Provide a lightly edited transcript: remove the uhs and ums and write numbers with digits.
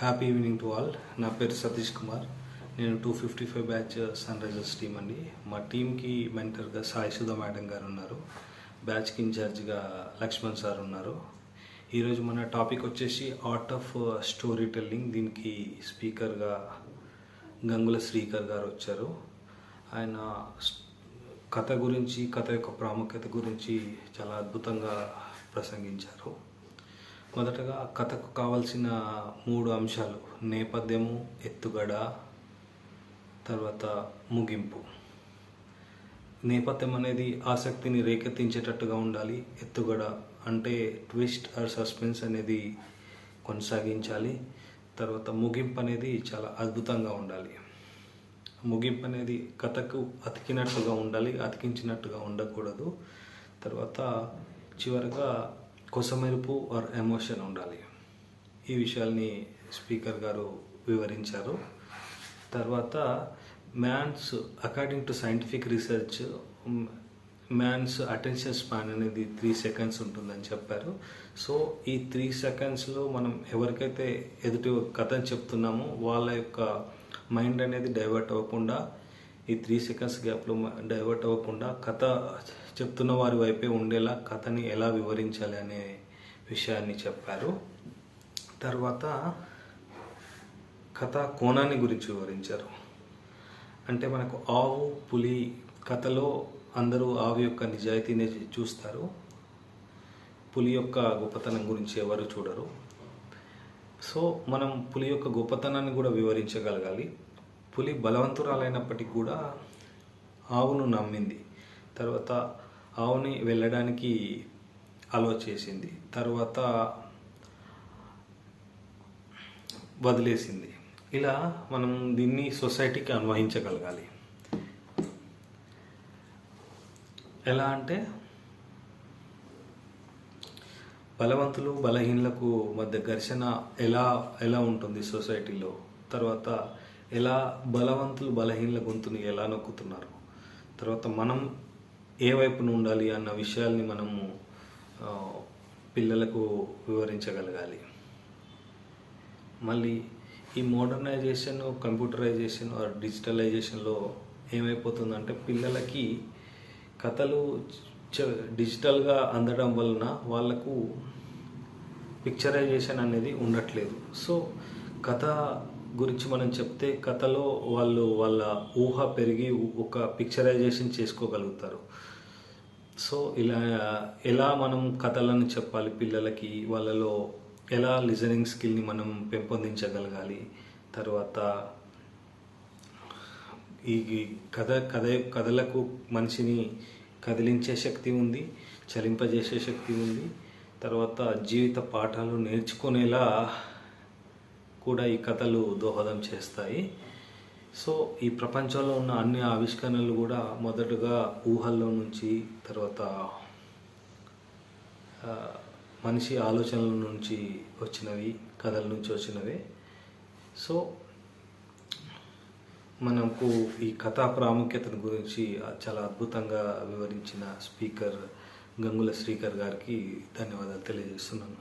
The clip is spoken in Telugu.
Happy evening to all. నా పేరు సతీష్ కుమార్. నేను 255 బ్యాచ్ సన్ రైజర్స్ టీం అండి. మా టీంకి మెంటర్గా సాయి సుధా మేడం గారు ఉన్నారు. బ్యాచ్కి ఇన్ఛార్జ్గా లక్ష్మణ్ సార్ ఉన్నారు. ఈరోజు మన టాపిక్ వచ్చేసి ఆర్ట్ ఆఫ్ స్టోరీ టెల్లింగ్. దీనికి స్పీకర్గా గంగుల శ్రీకర్ గారు వచ్చారు. ఆయన కథ గురించి, కథ యొక్క ప్రాముఖ్యత గురించి చాలా అద్భుతంగా ప్రసంగించారు. మొదటగా కథకు కావాల్సిన 3 అంశాలు: నేపథ్యము, ఎత్తుగడ, తర్వాత ముగింపు. నేపథ్యం అనేది ఆసక్తిని రేకెత్తించేటట్టుగా ఉండాలి. ఎత్తుగడ అంటే ట్విస్ట్ ఆర్ సస్పెన్స్ అనేది కొనసాగించాలి. తర్వాత ముగింపు అనేది చాలా అద్భుతంగా ఉండాలి. ముగింపు అనేది కథకు అతికినట్టుగా ఉండాలి, అతికించినట్టుగా ఉండకూడదు. తర్వాత చివరగా కొసమెరుపు ఆర్ ఎమోషన్ ఉండాలి. ఈ విషయాల్ని స్పీకర్ గారు వివరించారు. తర్వాత man's according to scientific research man's attention span అనేది 3 seconds ఉంటుందని చెప్పారు. సో ఈ 3 secondsలో మనం ఎవరికైతే ఎదుటి కథను చెప్తున్నామో వాళ్ళ యొక్క మైండ్ అనేది డైవర్ట్ అవ్వకుండా, ఈ 3 seconds గ్యాప్లో డైవర్ట్ అవ్వకుండా కథ చెప్తున్న వారి వైపే ఉండేలా కథని ఎలా వివరించాలి అనే విషయాన్ని చెప్పారు. తర్వాత కథ కోణాన్ని గురించి వివరించారు. అంటే మనకు ఆవు, పులి కథలో అందరూ ఆవు యొక్క నిజాయితీని చూస్తారు, పులి యొక్క గొప్పతనం గురించి ఎవరు చూడరు. సో మనం పులి యొక్క గొప్పతనాన్ని కూడా వివరించగలగాలి. పులి బలవంతురాలైనప్పటికీ కూడా ఆవును నమ్మింది. తర్వాత ఆవుని వెళ్ళడానికి అలో చేసింది, తర్వాత వదిలేసింది. ఇలా మనం దీన్ని సొసైటీకి అన్వయించగలగాలి. ఎలా అంటే బలవంతులు బలహీనలకు మధ్య ఘర్షణ ఎలా ఉంటుంది సొసైటీలో, తర్వాత ఎలా బలవంతులు బలహీనల గొంతుని ఎలా నొక్కుతున్నారు, తర్వాత మనం ఏ వైపున ఉండాలి అన్న విషయాల్ని మనము పిల్లలకు వివరించగలగాలి. మళ్ళీ ఈ మోడర్నైజేషన్, కంప్యూటరైజేషన్ ఆర్ డిజిటలైజేషన్లో ఏమైపోతుందంటే పిల్లలకి కథలు డిజిటల్గా అందడం వలన వాళ్ళకు పిక్చరైజేషన్ అనేది ఉండట్లేదు. సో కథ గురించి మనం చెప్తే కథలో వాళ్ళ ఊహ పెరిగి ఒక పిక్చరైజేషన్ చేసుకోగలుగుతారు. సో ఎలా మనం కథలను చెప్పాలి పిల్లలకి, వాళ్ళలో ఎలా లిజనింగ్ స్కిల్ని మనం పెంపొందించగలగాలి. తర్వాత ఈ కథలకు మనిషిని కదిలించే శక్తి ఉంది, చలింపజేసే శక్తి ఉంది. తర్వాత జీవిత పాఠాలు నేర్చుకునేలా కూడా ఈ కథలు దోహదం చేస్తాయి. సో ఈ ప్రపంచంలో ఉన్న అన్ని ఆవిష్కరణలు కూడా మొదటగా ఊహల్లో నుంచి, తర్వాత మనిషి ఆలోచనల నుంచి వచ్చినవి, కథల నుంచి వచ్చినవే. సో మనకు ఈ కథా ప్రాముఖ్యతను గురించి చాలా అద్భుతంగా వివరించిన స్పీకర్ గంగుల శ్రీకర్ గారికి ధన్యవాదాలు తెలియజేస్తున్నాను.